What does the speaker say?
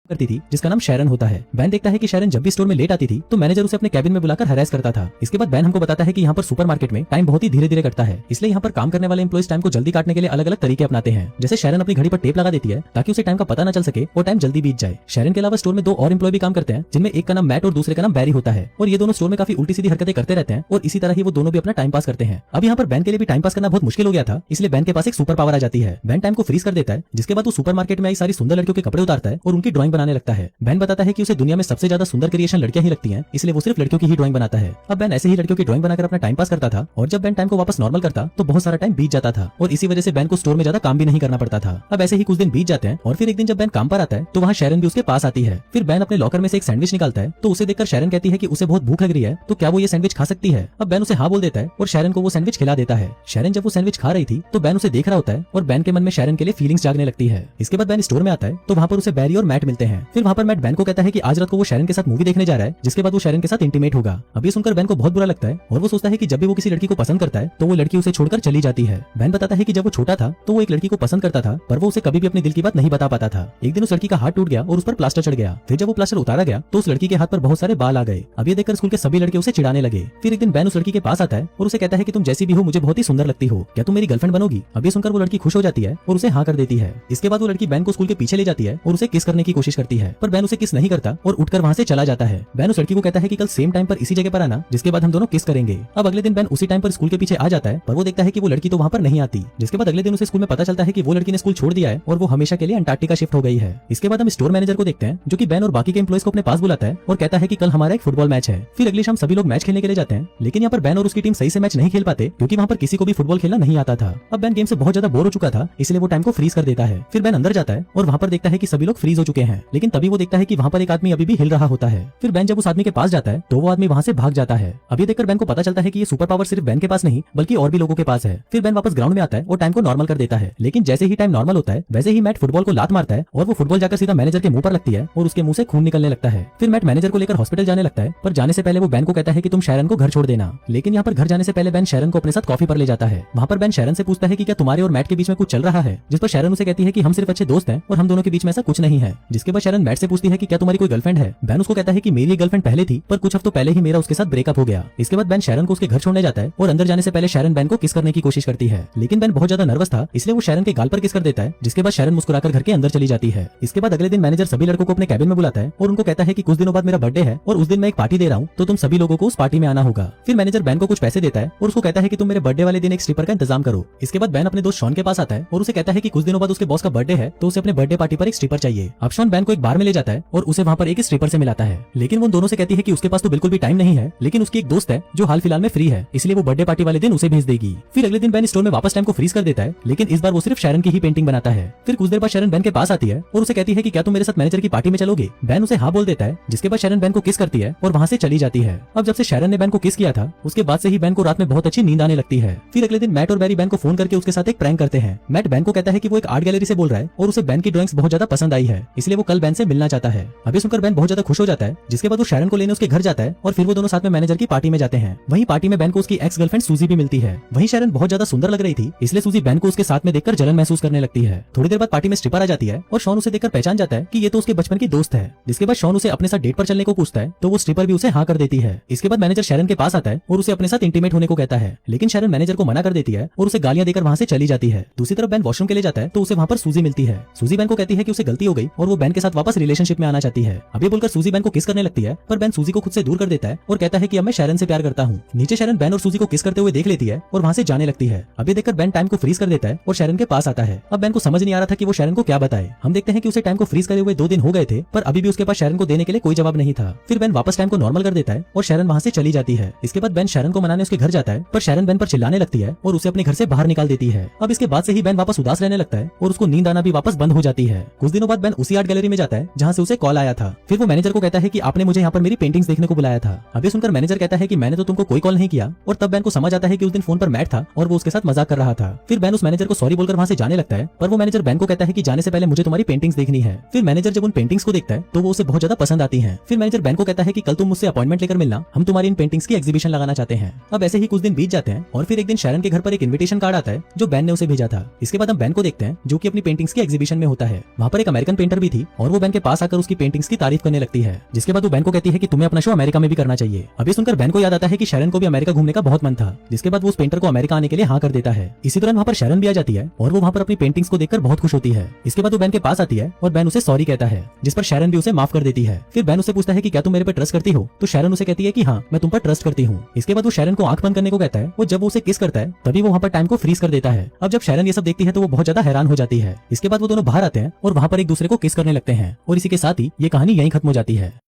करती थी जिसका नाम शैरन होता है। बैन देखता है कि शैरन जब भी स्टोर में लेट आती थी तो मैनेजर उसे अपने कैबिन में बुलाकर हरास करता था। इसके बाद बैन हमको बताता है कि यहाँ पर सुपरमार्केट में टाइम बहुत ही धीरे धीरे कटता है, इसलिए यहाँ पर काम करने वाले एम्प्लॉइज टाइम को जल्दी काटने के लिए अलग अलग तरीके अपनाते हैं। जैसे शैरन अपनी घड़ी पर टेप लगा देती है ताकि उसे टाइम का पता न चल सके और टाइम जल्दी बीत जाए। शैरन के अलावा स्टोर में 2 और एम्प्लॉय भी काम करते हैं, जिनमें एक का नाम मैट और दूसरे का नाम बैरी होता है, और ये दोनों स्टोर में काफी उल्टी सीधी हरकतें करते रहते हैं और इसी तरह ही वो दोनों भी अपना टाइम पास करते हैं। अब यहाँ पर बैन के लिए भी टाइम पास करना बहुत मुश्किल हो गया था, इसलिए बैन के पास एक सुपर पावर आ जाती है। बैन टाइम को फ्रीज कर देता है, जिसके बाद वो सुपरमार्केट में आई सारी सुंदर लड़कियों के कपड़े उतारता है और उनकी ड्राइंग बनाने लगता है। बैन बताता है कि उसे दुनिया में सबसे ज्यादा सुंदर क्रिएशन लड़कियां ही लगती हैं, इसलिए वो सिर्फ लड़कियों की ही ड्राइंग बनाता है। अब बैन ऐसे ही लड़कियों की ड्राइंग बनाकर अपना टाइम पास करता था, और जब बैन टाइम को वापस नॉर्मल करता तो बहुत सारा टाइम बीत जाता था और इसी वजह से बैन को स्टोर में ज्यादा काम भी नहीं करना पड़ता था। अब ऐसे ही कुछ दिन बीत जाते हैं और फिर एक दिन जब बैन काम पर आता है तो वहाँ शैरन भी उसके पास आती है। फिर बैन अपने लॉकर में से एक सैंडविच निकालता है तो उसे देखकर शैरन कहती है कि उसे बहुत भूख लग रही है, तो क्या वो ये सैंडविच खा सकती है। अब बैन उसे हाँ बोल देता है और शैरन को वो सैंडविच खिला देता है। शैरन जब वो सैंडविच खा रही थी तो बैन उसे देख रहा होता है और बैन के मन में शैरन के लिए फीलिंग्स जागने लगती है। इसके बाद बैन स्टोर में आता है तो वहाँ पर उसे बैरी और मैट मिलते हैं। फिर वहाँ पर मैट बैन को कहता है कि आज रात को वो शैरन के साथ मूवी देखने जा रहा है, जिसके बाद वो शैरन के साथ इंटीमेट होगा। अब ये सुनकर बैन को बहुत बुरा लगता है और वो सोचता है कि जब भी वो किसी लड़की को पसंद करता है तो वो लड़की उसे छोड़कर चली जाती है। बैन बताता है कि जब वो छोटा था तो वो एक लड़की को पसंद करता था, पर वो उसे कभी भी अपने दिल की बात नहीं बता पाता था। एक दिन उस लड़की का हाथ टूट गया और उस पर प्लास्टर चढ़ गया। फिर जब वो प्लास्टर उतारा गया तो उस लड़की के हाथ पर बहुत सारे बाल आ गए। अब ये देखकर स्कूल के सभी लड़के उसे चिढ़ाने लगे। फिर एक दिन बैन उस लड़की के पास आता है और उसे कहता है कि तुम जैसी भी हो मुझे बहुत ही सुंदर लगती हो, क्या तुम मेरी गर्लफ्रेंड बनोगी। अब ये सुनकर वो लड़की खुश हो जाती है और उसे हाँ कर देती है। इसके बाद वो लड़की बैन को स्कूल के पीछे ले जाती है और उसे किस करने की कोशिश करती है, पर बैन उसे किस नहीं करता और उठकर वहाँ से चला जाता है। बैन उस लड़की को कहता है कि कल सेम टाइम पर इसी जगह पर आना, जिसके बाद हम दोनों किस करेंगे। अब अगले दिन बैन उसी टाइम पर स्कूल के पीछे आ जाता है, पर वो देखता है कि वो लड़की तो वहाँ पर नहीं आती। जिसके बाद अगले दिन उसे स्कूल में पता चलता है कि वो लड़की ने स्कूल छोड़ दिया है और वो हमेशा के लिए अंटार्कटिका शिफ्ट हो गई है। इसके बाद हम स्टोर मैनेजर को देखते हैं जो कि बैन और बाकी के एम्प्लॉइज को अपने पास बुलाता है और कहता है कि कल हमारा एक फुटबॉल मैच है। फिर अगली शाम सभी लोग मैच खेलने के लिए जाते हैं, लेकिन यहाँ पर बैन और उसकी टीम सही से मैच नहीं खेल पाते क्योंकि वहाँ पर किसी को भी फुटबॉल खेलना नहीं आता था। अब बैन गेम से बहुत ज्यादा बोर हो चुका था, इसलिए वो टाइम को फ्रीज कर देता है। फिर बैन अंदर जाता है और वहाँ पर देखता है कि सभी लोग फ्रीज हो चुके हैं, लेकिन तभी वो देखता है कि वहाँ पर एक आदमी अभी भी हिल रहा होता है। फिर बैन जब उस आदमी के पास जाता है तो वो आदमी वहाँ से भाग जाता है। अब ये देखकर बैन को पता चलता है कि ये सुपर पावर सिर्फ बैन के पास नहीं बल्कि और भी लोगों के पास है। फिर बैन वापस ग्राउंड में आता है और टाइम को नॉर्मल कर देता है, लेकिन जैसे ही टाइम नॉर्मल होता है वैसे ही मैट फुटबॉल को लात मारता है और वो फुटबॉल जाकर सीधा मैनेजर के मुंह पर लगती है और उसके मुंह से खून निकलने लगता है। फिर मैट मैनेजर को लेकर हॉस्पिटल जाने लगता है, पर जाने से पहले वो बैन को कहता है कि तुम शैरन को घर छोड़ देना। लेकिन यहाँ पर घर जाने से पहले बैन शैरन को अपने साथ कॉफी पर ले जाता है। वहाँ पर बैन शैरन से पूछता है कि क्या तुम्हारे और मैट के बीच में कुछ चल रहा है, जिस पर शैरन उसे कहती है कि हम सिर्फ अच्छे दोस्त हैं और हम दोनों के बीच में ऐसा कुछ नहीं है। जिसके बाद शैरन मैट से पूछती है कि क्या तुम्हारी कोई गर्लफ्रेंड है। बैन उसको कहता है कि मेरी गर्लफ्रेंड पहले थी, पर कुछ हफ्तों पहले ही मेरा उसके साथ ब्रेकअप हो गया। इसके बाद बैन शैरन को उसके घर छोड़ने जाता है और अंदर जाने से पहले शैरन बैन को किस करने की कोशिश करती है, लेकिन बैन बहुत ज्यादा नर्वस था इसलिए वो शैरन के गाल पर किस कर देता है, जिसके बाद शैरन मुस्कुराकर घर के अंदर चली जाती है। इसके बाद अगले दिन मैनेजर सभी लड़कों को अपने कैबिन में बुलाता है और उनको कहता है कि कुछ दिनों बाद मेरा बर्थडे है और उस दिन मैं एक पार्टी दे रहा हूँ, तो तुम सभी लोगों को उस पार्टी में आना होगा। फिर मैनेजर बैन को कुछ पैसे देता है और उसको कहता है कि तुम मेरे बर्थडे वाले दिन एक स्ट्रिपर का इंतजाम करो। इसके बाद बैन अपने दोस्त शॉन के पास आता है और उसे कहता है कि कुछ दिनों बाद उसके बॉस का बर्थडे है, तो उसे अपने बर्थडे पार्टी पर एक स्ट्रिपर चाहिए। अब शॉन बैन को एक बार में ले जाता है और उसे वहाँ पर एक स्ट्रिपर से मिलाता है, लेकिन वो दोनों से कहती है कि उसके पास तो बिल्कुल भी टाइम नहीं है, लेकिन उसकी एक दोस्त है जो हाल फिलहाल में फ्री है, इसलिए वो बर्थडे पार्टी वाले दिन उसे भेज देगी। फिर अगले दिन बैन स्टोर में वापस टाइम को फ्रीज कर देता है, लेकिन इस बार वो सिर्फ शैरन की ही पेंटिंग बनाता है। फिर कुछ देर बाद शैरन बैन के पास आती है और उसे कहती है कि क्या तुम मेरे साथ मैनेजर की पार्टी में चलोगे। बैन उसे हाँ बोल देता है, जिसके बाद शैरन बैन को किस करती है और वहाँ से चली जाती है। अब जब से शैरन ने बैन को किस किया था उसके बाद से ही बैन को रात में बहुत अच्छी नींद आने लगती है। फिर अगले दिन मैट और बैरी बैन को फोन करके उसके साथ एक प्रैंक करते हैं। मैट बैन को कहता है कि वो एक आर्ट गैलरी से बोल रहा है और उसे बैन की ड्राइंग्स बहुत ज्यादा पसंद आई है, इसलिए वो कल बैन से मिलना चाहता है। अभी सुनकर बैन बहुत ज्यादा खुश हो जाता है, जिसके बाद वो शैरन को लेने उसके घर जाता है और फिर वो दोनों साथ में मैनेजर की पार्टी में जाते हैं। वहीं पार्टी में बैन को उसकी एक्स गर्लफ्रेंड सूजी भी मिलती है। वहीं शैरन बहुत ज्यादा सुंदर लग रही थी, इसलिए सूजी बैन को उसके साथ में देखकर जलन महसूस करने लगती है। थोड़ी देर बाद पार्टी में स्ट्रिपर आ जाती है और शॉन उसे देखकर पहचान जाता है कि ये तो उसके बचपन की दोस्त है। जिसके बाद शॉन उसे अपने साथ डेट पर चलने को पूछता है, तो वो स्ट्रिपर भी उसे हाँ कर देती है। इसके बाद मैनेजर शैरन के पास आता है और उसे अपने साथ इंटीमेट होने को कहता है, लेकिन शैरन मैनेजर को मना कर देती है और उसे गालियां देकर वहाँ से चली जाती है। दूसरी तरफ बैन वॉशरूम के लिए जाता है तो उसे वहाँ पर सूजी मिलती है। सूजी बैन को कहती है कि उसे गलती हो गई और वो बैन के साथ वापस रिलेशनशिप में आना चाहती है। अब ये बोलकर सूजी बैन को किस करने लगती है, पर बैन सूजी को खुद से दूर कर देता है और कहता है कि अब मैं शैरन से प्यार करता हूँ। नीचे शैरन बैन और सूजी को किस करते हुए देख लेती है और वहाँ से जाने लगती है। अब ये देखकर बैन टाइम को फ्रीज कर देता है और शैरन के पास आता है। अब बैन को समझ नहीं आ रहा था कि वो शैरन को क्या बताए। हम देखते हैं कि उसे टाइम को फ्रीज करे हुए 2 दिन हो गए थे, पर अभी भी उसके पास शैरन को देने के लिए कोई जवाब नहीं था। फिर बैन वापस टाइम को नॉर्मल कर देता है और शैरन वहाँ से चली जाती है। इसके बाद बैन शैरन को मनाने उसके घर जाता है, पर शैरन बैन पर चिल्लाने लगती है और उसे अपने घर से बाहर निकाल देती है। अब इसके बाद से ही बैन वापस उदास रहने लगता है और उसको नींद आना भी वापस बंद हो जाती है। कुछ दिनों बाद बैन उसी आर्ट गैलरी में जाता है जहाँ से उसे कॉल आया था। फिर वो मैनेजर को कहता है कि आपने मुझे यहाँ पर मेरी पेंटिंग्स देखने को बुलाया था। अब ये सुनकर मैनेजर कहता है कि मैंने तो तुमको कोई कॉल नहीं किया, और तब बैन को समझ आता है कि उस दिन फोन पर मैट था और वो उसके साथ मजाक कर रहा था। फिर बैन उस मैनेजर को सॉरी बोलकर वहाँ से जाने लगता है, पर वो मैनेजर बैन को कहता है कि जाने से पहले मुझे तुम्हारी पेंटिंग्स देखनी है। फिर मैनेजर जब उन पेंटिंग्स को देखता है तो वो उसे बहुत ज्यादा पसंद आती है। फिर मैनेजर बैन को कहता है कि कल तुम मुझसे अपॉइंटमेंट लेकर मिलना, हम तुम्हारी इन पेंटिंग्स की एग्जीबिशन लगाना चाहते हैं। अब ऐसे ही कुछ दिन बीत जाते हैं और फिर एक दिन शैरन के घर पर एक इन्विटेशन कार्ड आता है जो बैन ने उसे भेजा था। इसके बाद हम बैन को देखते हैं जो कि अपनी पेंटिंग्स की एग्जीबिशन में होता है। वहाँ पर एक अमेरिकन पेंटर भी थी और वो बैन के पास आकर उसकी पेंटिंग्स की तारीफ करने लगती है, जिसके बाद वो बैन को कहती है कि तुम्हें अपना शो अमेरिका में भी करना चाहिए। अभी सुनकर बैन को याद आता है कि शैरन को भी अमेरिका घूमने का बहुत मन था, जिसके बाद वो उस पेंटर को अमेरिका आने के लिए हाँ कर देता है। इसी दौरान वहाँ पर शैरन भी आ जाती है और वो वहाँ पर अपनी पेंटिंग्स को देखकर बहुत खुश होती है। इसके बाद वो बैन के पास आती है और बैन उसे सॉरी कहता है, जिस पर शैरन भी उसे माफ कर देती है। फिर बैन उसे पूछता है कि क्या तुम मेरे पे ट्रस्ट करती हो, तो शैरन उसे कहती है कि हाँ मैं तुम पर ट्रस्ट करती हूँ। इसके बाद वो शैरन को आंख बंद करने को कहता है और जब वो उसे किस करता है तभी वो वहाँ पर टाइम को फ्रीज कर देता है। अब जब शैरन ये सब देखती है तो वो बहुत ज्यादा हैरान हो जाती है। इसके बाद वो दोनों बाहर आते हैं और वहाँ पर एक दूसरे को किस करने लगते हैं और इसी के साथ ही ये कहानी यहीं खत्म हो जाती है।